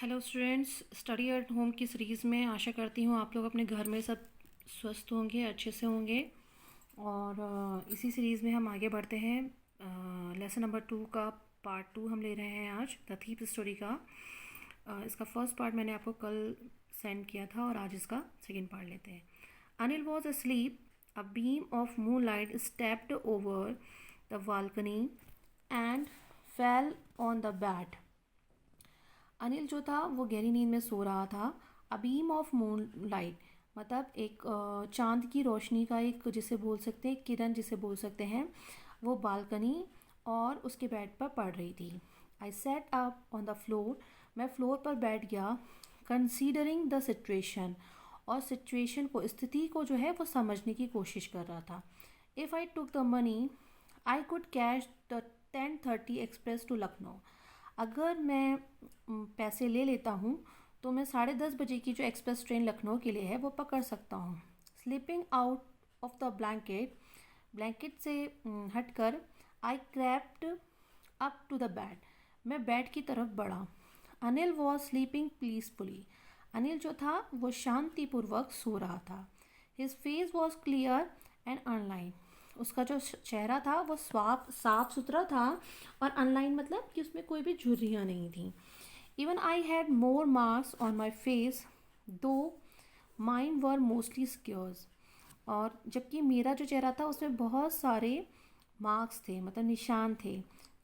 Hello students, study at home की series में आशा करती हूँ आप लोग अपने घर में सब स्वस्थ होंगे, अच्छे से होंगे। और इसी सीरीज़ में हम आगे बढ़ते हैं। लेसन नंबर 2 का पार्ट 2 हम ले रहे हैं आज, द थीप स्टोरी का। इसका फर्स्ट पार्ट मैंने आपको कल सेंड किया था और आज इसका सेकेंड पार्ट लेते हैं। Anil was asleep. A beam of moonlight stepped over the balcony and fell on the bed. Anil जो था वो गहरी नींद में सो रहा था। A beam of moon light मतलब एक चांद की रोशनी का एक जिसे बोल सकते हैं किरण जिसे बोल सकते हैं, वो बालकनी और उसके बेड पर पड़ रही थी। I sat up on the floor, मैं फ्लोर पर बैठ गया। कंसीडरिंग द सिचुएशन, और सिचुएशन को, स्थिति को जो है वो समझने की कोशिश कर रहा था। If I took the money I could cash the 10:30 express to Lucknow. अगर मैं पैसे ले लेता हूँ तो मैं 10:30 बजे की जो एक्सप्रेस ट्रेन लखनऊ के लिए है वो पकड़ सकता हूँ। Sleeping out of the blanket, blanket से हटकर आई crept up to the bed, मैं बेड की तरफ बढ़ा। Anil was sleeping peacefully, Anil जो था वो शांतिपूर्वक सो रहा था। His face was clear and online, उसका जो चेहरा था वो साफ सुथरा था, और अनलाइन मतलब कि उसमें कोई भी झुर्रियाँ नहीं थी। Even I had more marks on my face दो माइन वर मोस्टली स्क्योर्स, और जबकि मेरा जो चेहरा था उसमें बहुत सारे मार्क्स थे, मतलब निशान थे।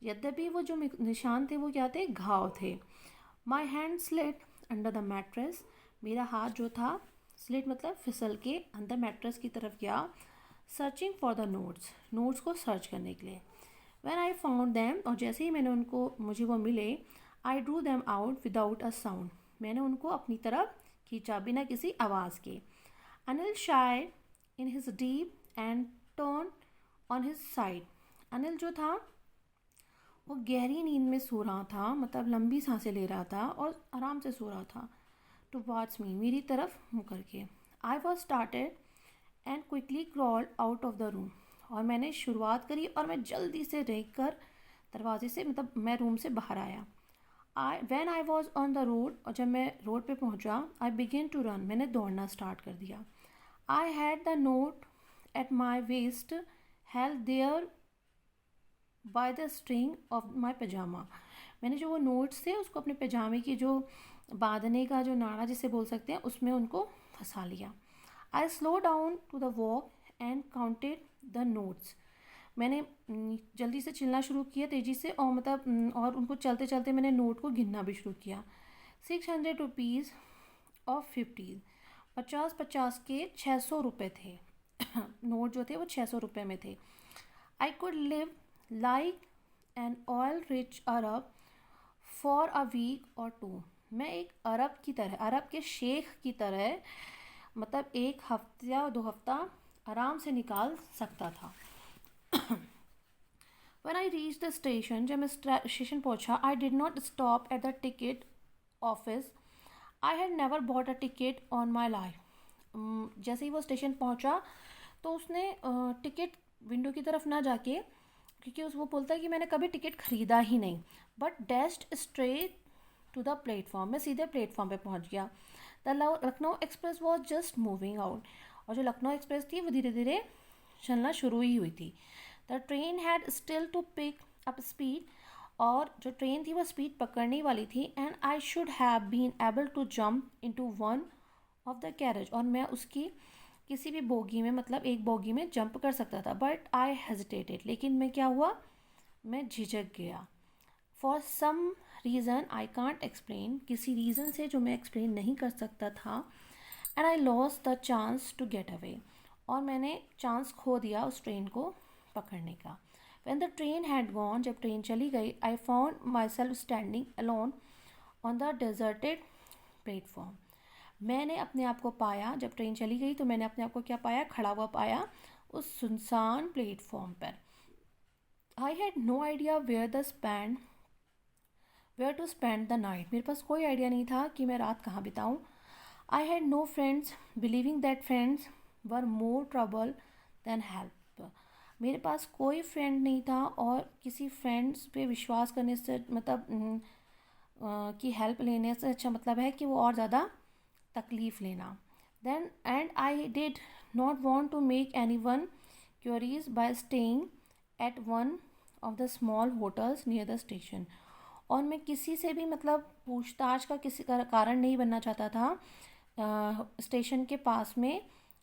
यद्यपि वो जो निशान थे वो क्या थे, घाव थे। My hand slit under the mattress, मेरा हाथ जो था स्लिट मतलब फिसल के अंदर मैट्रेस की तरफ गया। Searching for the notes, notes को सर्च करने के लिए। वैन आई फाउंड दैम, और जैसे ही मैंने उनको मुझे वो मिले, I drew them out without a sound, मैंने उनको अपनी तरफ खींचा बिना किसी आवाज़ के। Anil sighed in his deep and turn on his side, Anil जो था वो गहरी नींद में सो रहा था, मतलब लंबी सांसें ले रहा था और आराम से सो रहा था। टू वार्ड्स मी, मेरी तरफ मुँह करके। I was started and quickly crawled out of the room, और मैंने शुरुआत करी और मैं जल्दी से रेंग कर दरवाजे से, मतलब मैं रूम से बाहर आया। When I was on the road, और जब मैं रोड पे पहुंचा, आई बिगेन टू रन, मैंने दौड़ना स्टार्ट कर दिया। I had the note at my waist held there by the string of my pyjama, मैंने जो वो नोट्स थे उसको अपने पजामे की जो बांधने का जो नाड़ा जिसे बोल सकते हैं उसमें उनको फंसा लिया। I slow down to the walk and counted the notes, मैंने जल्दी से चलना शुरू किया, तेज़ी से, और मतलब और उनको चलते चलते मैंने नोट को गिनना भी शुरू किया। 600 रुपीज़ ऑफ 50, 50 के 600 रुपये थे। नोट जो थे वो 600 रुपये में थे। I could live like an oil rich Arab for a week और टू, मैं एक अरब की तरह, अरब के शेख की तरह, मतलब एक हफ्ते या 2 हफ्ता आराम से निकाल सकता था। When I reached the station, जब मैं स्टेशन पहुंचा, I did not stop at the ticket office. I had never bought a ticket on my life. जैसे ही वो स्टेशन पहुंचा तो उसने टिकट विंडो की तरफ ना जाके, क्योंकि वो बोलता है कि मैंने कभी टिकट ख़रीदा ही नहीं, but dashed straight to the platform, मैं सीधे प्लेटफॉर्म पे पहुंच गया। The Lucknow express was just moving out, और जो लखनऊ एक्सप्रेस थी वो धीरे धीरे चलना शुरू ही हुई थी। The train had still to pick up speed, और जो ट्रेन थी वो स्पीड पकड़ने वाली थी। And I should have been able to jump into one of the carriage, और मैं उसकी किसी भी बोगी में, मतलब एक बोगी में जंप कर सकता था। बट आई हेजिटेटेड, लेकिन मैं क्या हुआ, मैं झिझक गया। For some reason I can't explain, किसी रीज़न से जो मैं एक्सप्लेन नहीं कर सकता था। And I lost the chance to get away, और मैंने चांस खो दिया उस ट्रेन को पकड़ने का। When the train had gone, जब ट्रेन चली गई, I found myself standing alone on the deserted platform. मैंने अपने आप को पाया, जब ट्रेन चली गई तो मैंने अपने आप को क्या पाया, खड़ा हुआ पाया उस सुनसान प्लेटफॉर्म पर। I had no idea where to spend the night. मेरे पास कोई आइडिया नहीं था कि मैं रात कहाँ बिताऊँ। I had no friends, believing that friends were more trouble than help. मेरे पास कोई फ्रेंड नहीं था, और किसी फ्रेंड्स पे विश्वास करने से, मतलब की हेल्प लेने से अच्छा मतलब है कि वो और ज़्यादा तकलीफ़ लेना. Then and I did not want to make any one queries by staying at one of the small hotels near the station. और मैं किसी से भी मतलब पूछताछ का किसी का कारण नहीं बनना चाहता था स्टेशन के पास में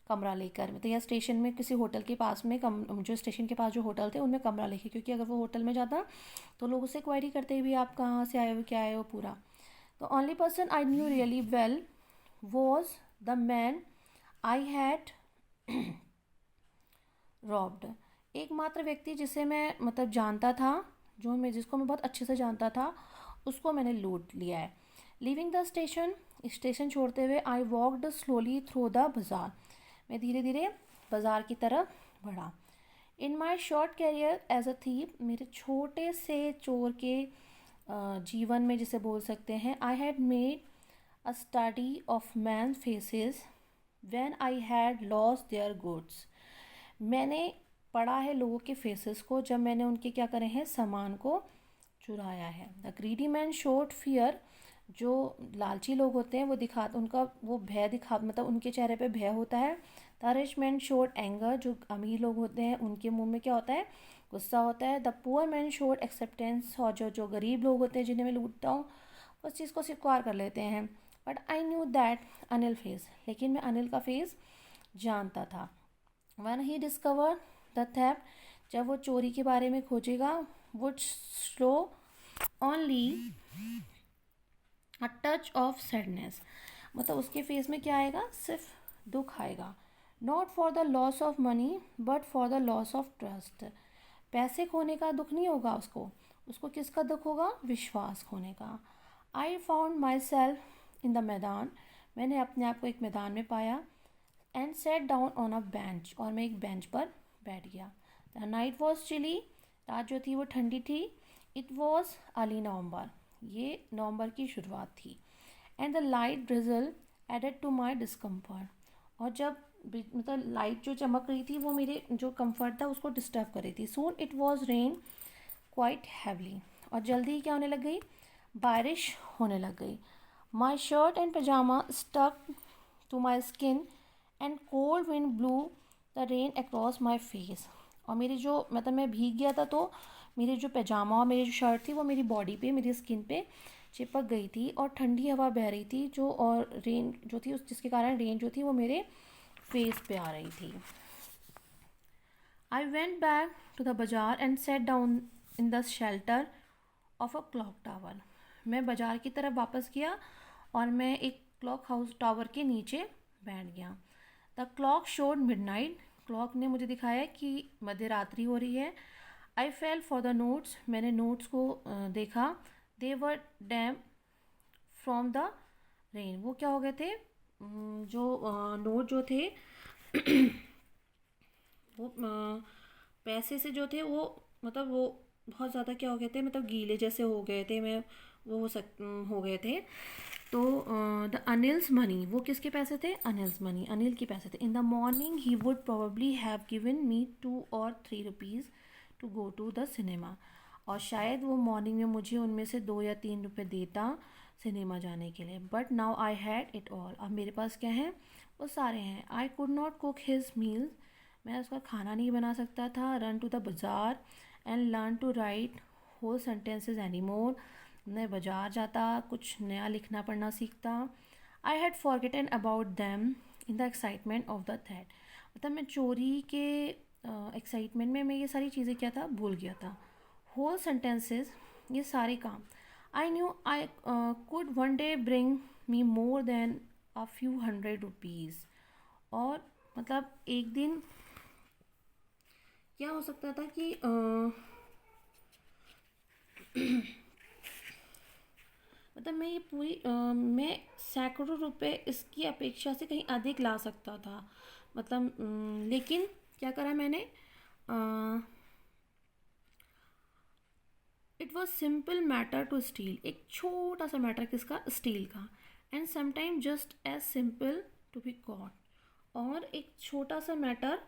कमरा लेकर, मतलब या स्टेशन में किसी होटल के पास में जो स्टेशन के पास जो होटल थे उनमें कमरा लेके, क्योंकि अगर वो होटल में जाता तो लोग उससे क्वेरी करते भी आप कहाँ से आए हो क्या आए हो पूरा. The only person I knew really well was the man I had robbed. एकमात्र व्यक्ति जिसे मैं मतलब जानता था, जिसको मैं बहुत अच्छे से जानता था, उसको मैंने लूट लिया है. लीविंग द स्टेशन, स्टेशन छोड़ते हुए I walked slowly through the bazaar. मैं धीरे धीरे बाज़ार की तरफ बढ़ा. In my short career as a thief, मेरे छोटे से चोर के जीवन में जिसे बोल सकते हैं, I had made a study of man faces when I had lost their goods. मैंने पढ़ा है लोगों के फेसेस को जब मैंने उनके क्या करे हैं सामान को चुराया है. The greedy man showed fear, जो लालची लोग होते हैं वो उनका वो भय दिखा मतलब उनके चेहरे पे भय होता है. The rich man showed anger, जो अमीर लोग होते हैं उनके मुंह में क्या होता है, गुस्सा होता है. The poor man showed acceptance, और जो गरीब लोग होते हैं जिन्हें मैं लूटता हूँ उस चीज़ को स्वीकार कर लेते हैं. But I knew that Anil face, लेकिन मैं अनिल का फेस जानता था. When he discover the theft, जब वो चोरी के बारे में खोजेगा, would show only a touch of sadness, मतलब उसके फेस में क्या आएगा, सिर्फ दुख आएगा. Not for the loss of money but for the loss of trust. पैसे खोने का दुख नहीं होगा उसको, उसको किसका दुख होगा, विश्वास खोने का. I found my self in the मैदान, मैंने अपने आप को एक मैदान में पाया. And sat down on a bench, और मैं एक बेंच पर बैठ गया. द नाइट वॉज चिली, रात जो थी वो ठंडी थी. इट वॉज अर्ली नवंबर, ये नवंबर की शुरुआत थी. And the light drizzle added to my discomfort, और जब मतलब लाइट जो चमक रही थी वो मेरे जो कंफर्ट था उसको डिस्टर्ब कर रही थी. Soon it was rain quite heavily, और जल्दी ही क्या होने लग गई, बारिश होने लग गई. My shirt and pyjama stuck to my skin and cold wind blew the rain across my face. और मेरी जो मतलब मैं भीग गया था तो मेरे जो पैजामा और मेरी जो शर्ट थी वो मेरी बॉडी पे, मेरी स्किन पे चिपक गई थी, और ठंडी हवा बह रही थी जो, और रेन जो थी उस जिसके कारण रेन जो थी वो मेरे फेस पे आ रही थी. I went back to the bazaar and sat down in the shelter of a clock tower. मैं बाज़ार की तरफ वापस गया और मैं एक क्लॉक हाउस टावर के नीचे बैठ गया. The clock showed midnight, clock ने मुझे दिखाया कि मध्य रात्रि हो रही है. आई फेल फॉर द नोट्स, मैंने नोट्स को देखा. दे वर डैम फ्रॉम द रेन, वो क्या हो गए थे, जो नोट जो थे वो पैसे से जो थे वो मतलब वो बहुत ज़्यादा क्या हो गए थे, मतलब गीले जैसे हो गए थे, मैं वो हो गए थे. तो द अनिल्स मनी, वो किसके पैसे थे, अनिल्स मनी, अनिल के पैसे थे. In the morning he would probably have given me 2 or 3 rupees to go to the cinema, और शायद वो मॉर्निंग में मुझे उनमें से 2 या 3 रुपये देता सिनेमा जाने के लिए. But now I had it all, अब मेरे पास क्या है, वो सारे हैं. I could not cook his meal, मैं उसका खाना नहीं बना सकता था. Run to the bazaar and learn to write whole sentences any more, मैं बाज़ार जाता, कुछ नया लिखना पढ़ना सीखता. I had forgotten about them in the excitement of the थेट, मतलब मैं चोरी के एक्साइटमेंट में मैं ये सारी चीज़ें क्या था, भूल गया था. होल सेंटेंसेस, ये सारे काम. I knew I could one day bring me more than a few 100 rupees, और मतलब एक दिन क्या हो सकता था कि मतलब मैं ये पूरी मैं सैकड़ों रुपए इसकी अपेक्षा से कहीं अधिक ला सकता था, मतलब लेकिन क्या करा मैंने, it was simple matter to steal, एक छोटा सा मैटर किसका, स्टील का. And sometime just as simple to be caught, और एक छोटा सा मैटर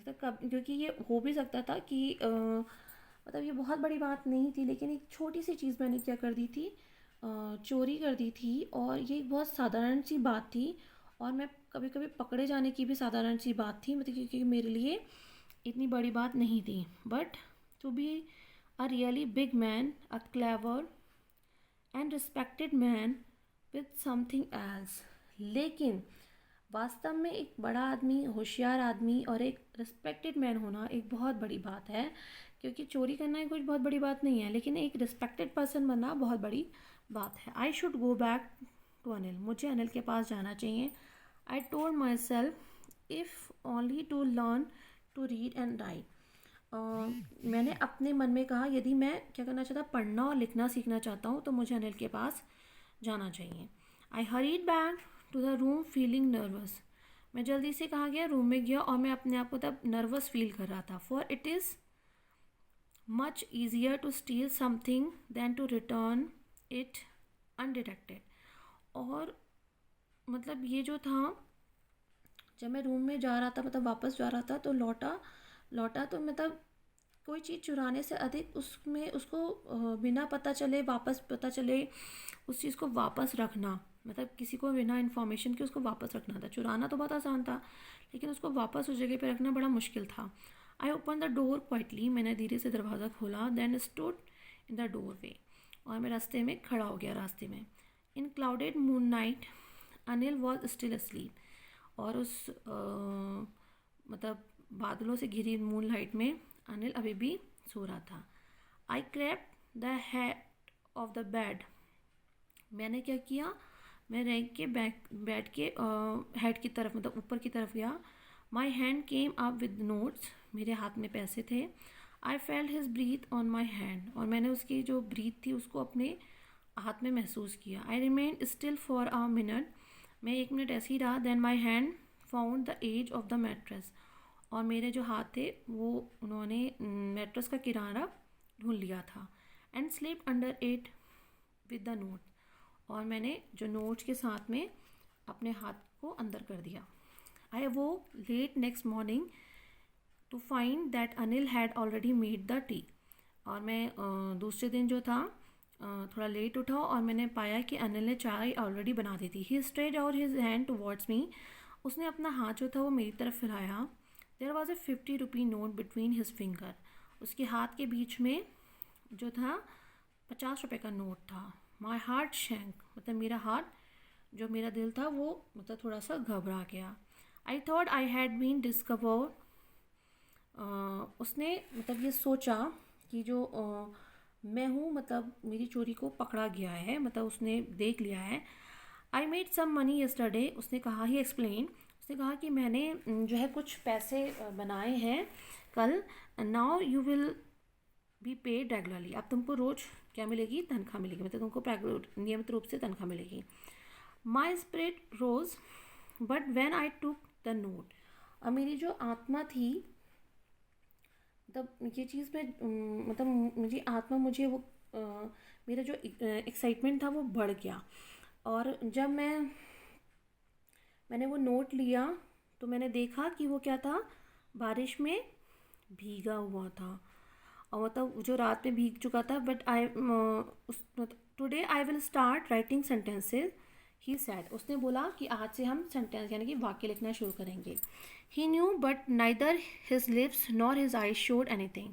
क्योंकि ये हो भी सकता था कि मतलब ये बहुत बड़ी बात नहीं थी, लेकिन एक छोटी सी चीज़ मैंने क्या कर दी थी, चोरी कर दी थी और ये एक बहुत साधारण सी बात थी और मैं कभी कभी पकड़े जाने की भी साधारण सी बात थी, मतलब क्योंकि मेरे लिए इतनी बड़ी बात नहीं थी। But to be a really big man, a clever and respected man with something else. लेकिन वास्तव में एक बड़ा आदमी, होशियार आदमी और एक रिस्पेक्टेड मैन होना एक बहुत बड़ी बात है, क्योंकि चोरी करना ही कुछ बहुत बड़ी बात नहीं है, लेकिन एक रिस्पेक्टेड पर्सन बनना बहुत बड़ी बात है। I should go back to Anil, मुझे अनिल के पास जाना चाहिए। I told myself if only to learn to read and write. मैंने अपने मन में कहा, यदि मैं क्या करना चाहता, पढ़ना और लिखना सीखना चाहता हूँ तो मुझे अनिल के पास जाना चाहिए। I hurried back to the room feeling nervous. मैं जल्दी से कहाँ गया, रूम में गया और मैं अपने आप को तब नर्वस फील कर रहा था। For it is much easier to steal something than to return it undetected. और मतलब ये जो था, जब मैं रूम में जा रहा था, मतलब वापस जा रहा था, तो लौटा तो मतलब कोई चीज़ चुराने से अधिक उसमें उसको बिना पता चले वापस पता चले उस चीज़ को वापस रखना, मतलब किसी को बिना इन्फॉर्मेशन के उसको वापस रखना था। चुराना तो बहुत आसान था, लेकिन उसको वापस उस जगह पे रखना बड़ा मुश्किल था। I open the door quietly, मैंने धीरे से दरवाज़ा खोला। Then stood in the doorway, और मैं रास्ते में खड़ा हो गया, रास्ते में। In clouded moon night Anil was still asleep, और उस मतलब बादलों से घिरी मून लाइट में अनिल अभी भी सो रहा था। I crept the head of the bed, मैंने क्या किया, मैं रैंक के बेड के हेड की तरफ, मतलब ऊपर की तरफ गया। My hand came up with notes, मेरे हाथ में पैसे थे। I felt his breath on my hand, और मैंने उसकी जो ब्रीथ थी उसको अपने हाथ में महसूस किया। I remain still for a minute, मैं 1 मिनट ऐसे ही रहा। Then my hand found the edge of the mattress, और मेरे जो हाथ थे वो उन्होंने मैट्रेस का किनारा ढूंढ लिया था। And sleep under it with the note, और मैंने जो नोट्स के साथ में अपने हाथ को अंदर कर दिया। I woke late next morning to find that Anil had already made the tea, और मैं दूसरे दिन जो था थोड़ा लेट उठा और मैंने पाया कि अनिल ने चाय ऑलरेडी बना दी थी। He stretch out his hand towards me, उसने अपना हाथ जो था वो मेरी तरफ फैलाया। There was a 50 rupee note between his finger, उसके हाथ के बीच में जो था 50 रुपये का नोट था। माई हार्ट शैंक, मतलब मेरा हार्ट, जो मेरा दिल था वो मतलब थोड़ा सा घबरा गया। I thought I had been discovered, उसने मतलब ये सोचा कि जो मैं हूँ, मतलब मेरी चोरी को पकड़ा गया है, मतलब उसने देख लिया है। I made some money yesterday, उसने कहा, ही एक्सप्लेन, उसने कहा कि मैंने जो है कुछ पैसे बनाए हैं कल। Now you will be paid regularly, अब तुमको रोज़ क्या मिलेगी, तनख्वाह मिलेगी, मतलब तुमको नियमित रूप से तनख्वाह मिलेगी। My spirit rose but when I took the note, अब मेरी जो आत्मा थी, मतलब ये चीज़ में मतलब मुझे आत्मा, मुझे वो मेरा जो एक्साइटमेंट था वो बढ़ गया। और जब मैंने वो नोट लिया तो मैंने देखा कि वो क्या था, बारिश में भीगा हुआ था, और मतलब जो रात में भीग चुका था। But I today I will start writing sentences, he sad, उसने बोला कि आज से हम सेंटेंस यानी कि वाक्य लिखना शुरू करेंगे। He knew but neither his lips nor his eyes showed anything,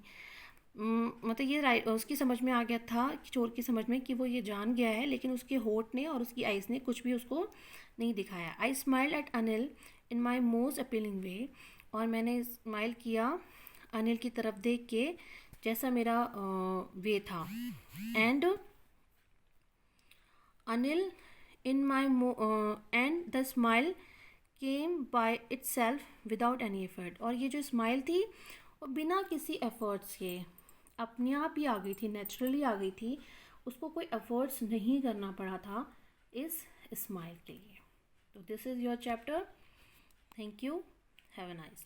मतलब ये उसकी समझ में आ गया था, कि चोर की समझ में, कि वो ये जान गया है, लेकिन उसके होठ ने और उसकी आइज़ ने कुछ भी उसको नहीं दिखाया। I smiled at Anil in my most appealing way, और मैंने स्माइल किया अनिल की तरफ देख के जैसा मेरा वे था। And Anil in my and the smile came by itself without any effort, और ये जो स्माइल थी वो बिना किसी एफर्ट्स के अपने आप ही आ गई थी, नेचुरली आ गई थी, उसको कोई एफर्ट्स नहीं करना पड़ा था इस स्माइल के लिए। तो this is your chapter. Thank you, have a nice day.